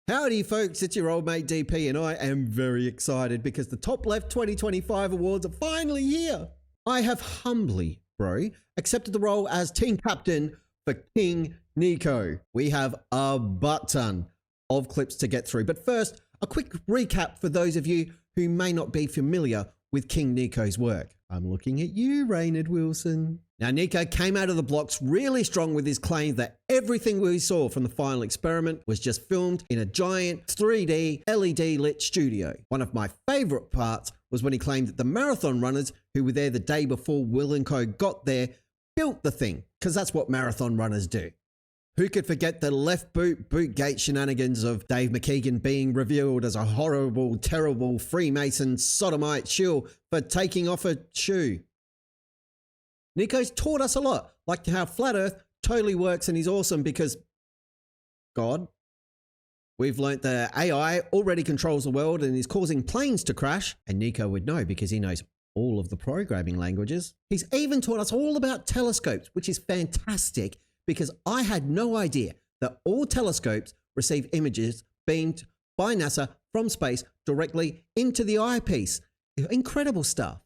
Howdy folks, it's your old mate DP and I am very excited because the Top Left 2025 awards are finally here. I have humbly, accepted the role as team captain for King Niko. We have a butt ton of clips to get through, but first, a quick recap for those of you who may not be familiar with King Niko's work. I'm looking at you, Raynard Wilson. Now, Niko came out of the blocks really strong with his claim that everything we saw from the final experiment was just filmed in a giant 3D LED lit studio. One of my favorite parts was when he claimed that the marathon runners who were there the day before Will and Co got there built the thing, because that's what marathon runners do. Who could forget the left boot gate shenanigans of Dave McKeegan being revealed as a horrible, terrible Freemason sodomite shill for taking off a shoe? Niko's taught us a lot, like how Flat Earth totally works and he's awesome because God. We've learnt that AI already controls the world and is causing planes to crash, and Niko would know because he knows all of the programming languages. He's even taught us all about telescopes, which is fantastic because I had no idea that all telescopes receive images beamed by NASA from space directly into the eyepiece. Incredible stuff.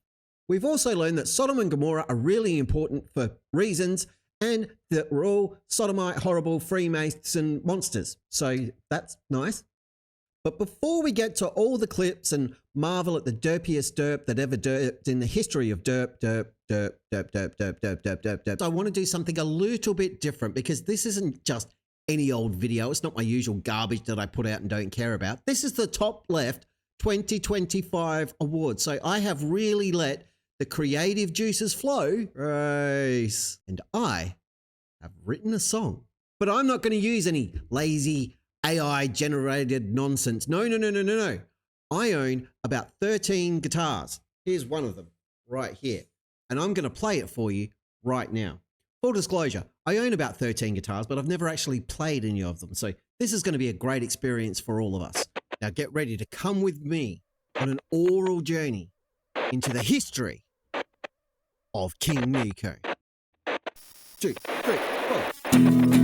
We've also learned that Sodom and Gomorrah are really important for reasons and that we're all sodomite, horrible Freemason monsters. So that's nice. But before we get to all the clips and marvel at the derpiest derp that ever derped in the history of derp, I want to do something a little bit different because this isn't just any old video. It's not my usual garbage that I put out and don't care about. This is the Top Left 2025 award. So I have really let the creative juices flow. And I have written a song. But I'm not going to use any lazy AI generated nonsense. No. I own about 13 guitars. Here's one of them right here. And I'm going to play it for you right now. Full disclosure, I own about 13 guitars, but I've never actually played any of them. So this is going to be a great experience for all of us. Now get ready to come with me on an oral journey into the history of King Niko. 2, 3, 4.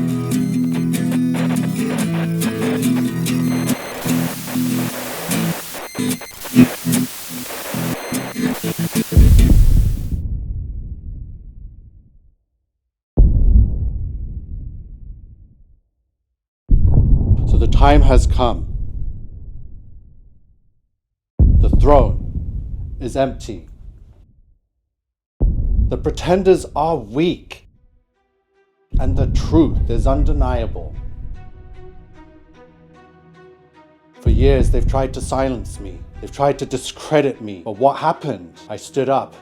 So the time has come. The throne is empty. The pretenders are weak, and the truth is undeniable. For years, they've tried to silence me. They've tried to discredit me. But what happened? I stood up.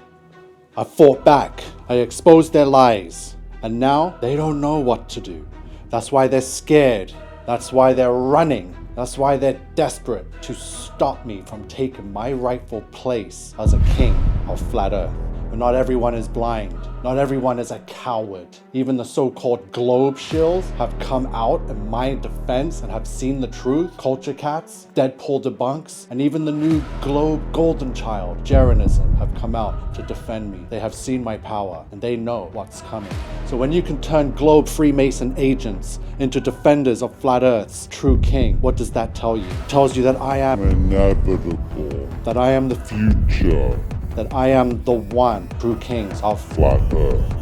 I fought back. I exposed their lies. And now, they don't know what to do. That's why they're scared. That's why they're running. That's why they're desperate to stop me from taking my rightful place as a king of Flat Earth. But not everyone is blind. Not everyone is a coward. Even the so-called globe shills have come out in my defense and have seen the truth. Culture Cats, Deadpool debunks, and even the new globe golden child, Jeranism, have come out to defend me. They have seen my power and they know what's coming. So when you can turn globe Freemason agents into defenders of Flat Earth's true king, what does that tell you? It tells you that I am inevitable. That I am the future. That I am the one true king of Flat Earth.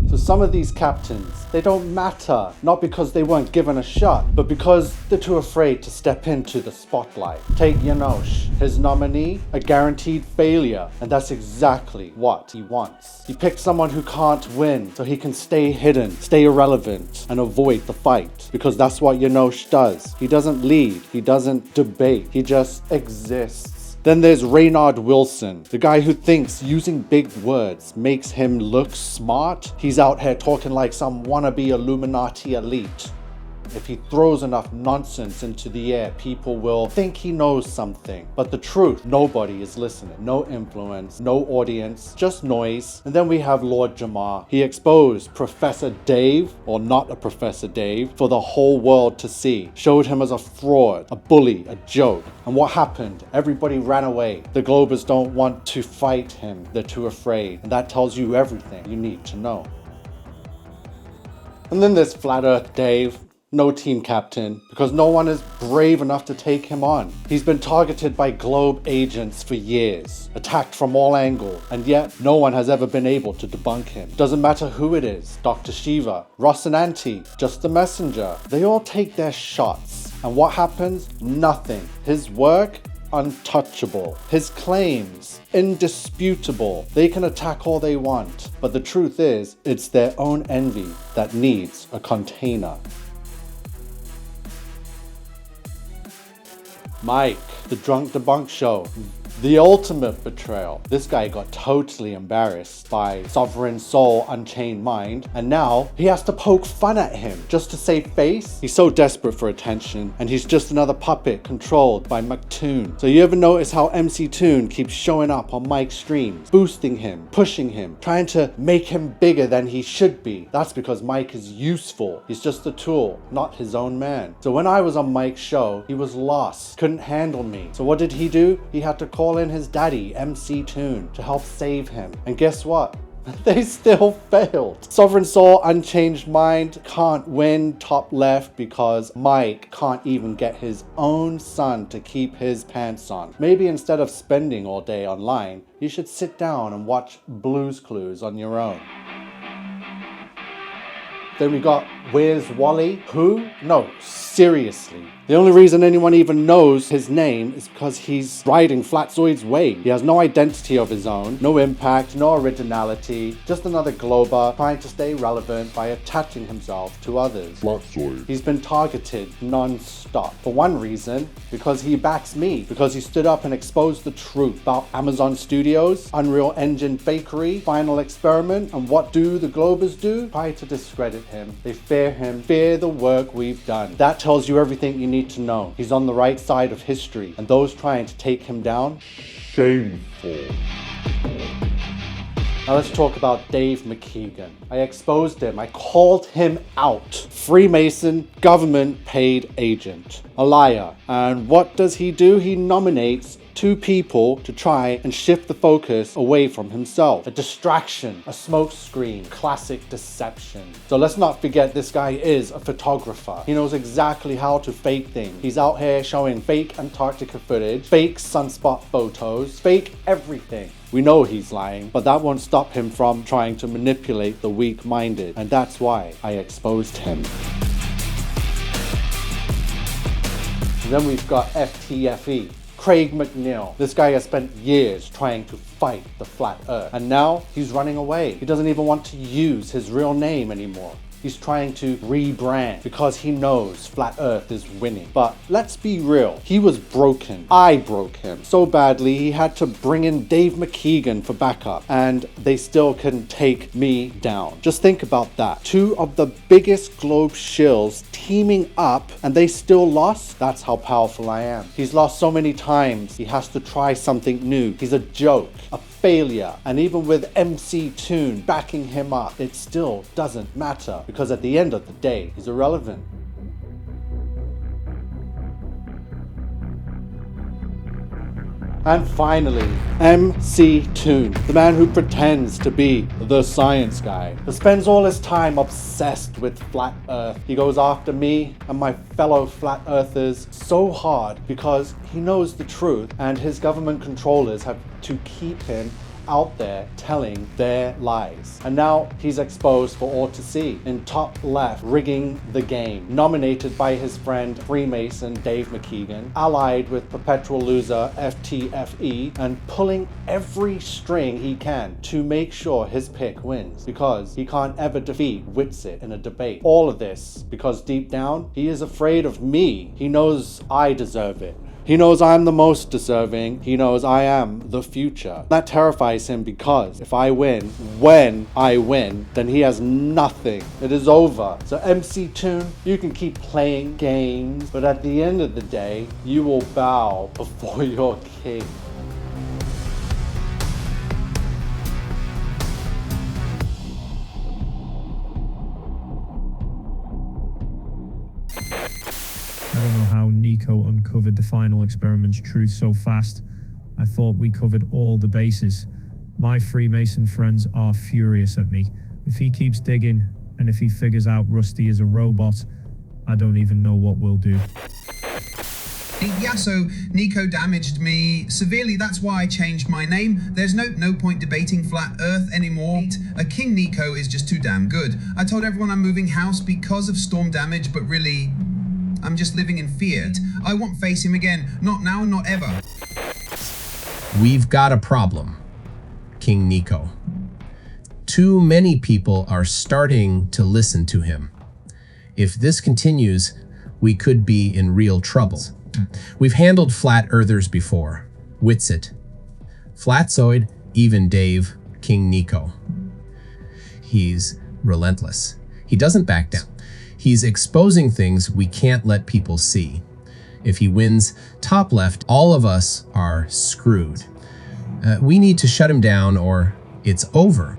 So some of these captains, they don't matter, not because they weren't given a shot, but because they're too afraid to step into the spotlight. Take Janosch, his nominee, a guaranteed failure, and that's exactly what he wants. He picked someone who can't win, so he can stay hidden, stay irrelevant, and avoid the fight, because that's what Janosch does. He doesn't lead, he doesn't debate, he just exists. Then there's Raynard Wilson, the guy who thinks using big words makes him look smart. He's out here talking like some wannabe Illuminati elite. If he throws enough nonsense into the air, people will think he knows something. But the truth, nobody is listening. No influence, no audience, just noise. And then we have Lord Jamar. He exposed Professor Dave, or not a Professor Dave, for the whole world to see. Showed him as a fraud, a bully, a joke. And what happened? Everybody ran away. The Globers don't want to fight him. They're too afraid. And that tells you everything you need to know. And then there's Flat Earth Dave. No team captain, because no one is brave enough to take him on. He's been targeted by Globe agents for years, attacked from all angles, and yet no one has ever been able to debunk him. Doesn't matter who it is, Dr. Shiva, Ross and Auntie, just the messenger. They all take their shots. And what happens? Nothing. His work? Untouchable. His claims? Indisputable. They can attack all they want, but the truth is, it's their own envy that needs a container. Mike, the Drunk Debunk Show. The ultimate betrayal. This guy got totally embarrassed by Sovereign Soul Unchained Mind, and now he has to poke fun at him just to save face. He's so desperate for attention, and he's just another puppet controlled by McToon. So you ever notice how MC Toon keeps showing up on Mike's streams, boosting him, pushing him, trying to make him bigger than he should be? That's because Mike is useful. He's just a tool, not his own man. So when I was on Mike's show, he was lost, couldn't handle me. So what did he do? He had to call in his daddy, MC Toon, to help save him. And guess what? They still failed. Sovereign Soul Unchanged Mind can't win top left because Mike can't even get his own son to keep his pants on. Maybe instead of spending all day online, you should sit down and watch Blue's Clues on your own. Then we got Where's Wally? Who? No, seriously. The only reason anyone even knows his name is because he's riding Flatzoid's wave. He has no identity of his own, no impact, no originality, just another Glober trying to stay relevant by attaching himself to others. Flatzoid. He's been targeted non-stop. For one reason, because he backs me, because he stood up and exposed the truth about Amazon Studios, Unreal Engine Bakery, Final Experiment, and what do the Globers do? Try to discredit him. They fear him, fear the work we've done. That tells you everything you need to know. He's on the right side of history, and those trying to take him down, Shameful. Now let's talk about Dave McKeegan. I exposed him. I called him out. Freemason, government paid agent. A liar. And what does he do? He nominates two people to try and shift the focus away from himself. A distraction, a smokescreen, classic deception. So let's not forget this guy is a photographer. He knows exactly how to fake things. He's out here showing fake Antarctica footage, fake sunspot photos, fake everything. We know he's lying, but that won't stop him from trying to manipulate the weak-minded, and that's why I exposed him. And then we've got FTFE. Craig McNeil. This guy has spent years trying to fight the flat earth, and now he's running away. He doesn't even want to use his real name anymore. He's trying to rebrand because he knows flat earth is winning. But let's be real, he was broken. I broke him so badly he had to bring in Dave McKeegan for backup, and they still couldn't take me down. Just think about that. Two of the biggest globe shills teaming up and they still lost? That's how powerful I am. He's lost so many times, he has to try something new. He's a joke, a failure, and even with MC Toon backing him up, it still doesn't matter because at the end of the day, he's irrelevant. And finally, MC Toon, the man who pretends to be the science guy, who spends all his time obsessed with flat earth. He goes after me and my fellow flat earthers so hard because he knows the truth, and his government controllers have to keep him out there telling their lies. And now he's exposed for all to see. In top left, rigging the game, nominated by his friend Freemason Dave McKeegan, allied with perpetual loser FTFE, and pulling every string he can to make sure his pick wins, because he can't ever defeat Witsit in a debate. All of this because deep down, he is afraid of me. He knows I deserve it. He knows I'm the most deserving. He knows I am the future. That terrifies him because if I win, when I win, then he has nothing. It is over. So MC Toon, you can keep playing games, but at the end of the day, you will bow before your king. I don't know how Nico uncovered the final experiment's truth so fast. I thought we covered all the bases. My Freemason friends are furious at me. If he keeps digging, And if he figures out Rusty is a robot, I don't even know what we'll do. Yeah, so Nico damaged me severely. That's why I changed my name. There's no point debating flat Earth anymore. A King Nico is just too damn good. I told everyone I'm moving house because of storm damage, but really, I'm just living in fear. I won't face him again. Not now, not ever. We've got a problem, King Nico. Too many people are starting to listen to him. If this continues, we could be in real trouble. We've handled flat earthers before. Witsit, Flatzoid, even Dave, King Nico. He's relentless. He doesn't back down. He's exposing things we can't let people see. If he wins top left, all of us are screwed. We need to shut him down or it's over.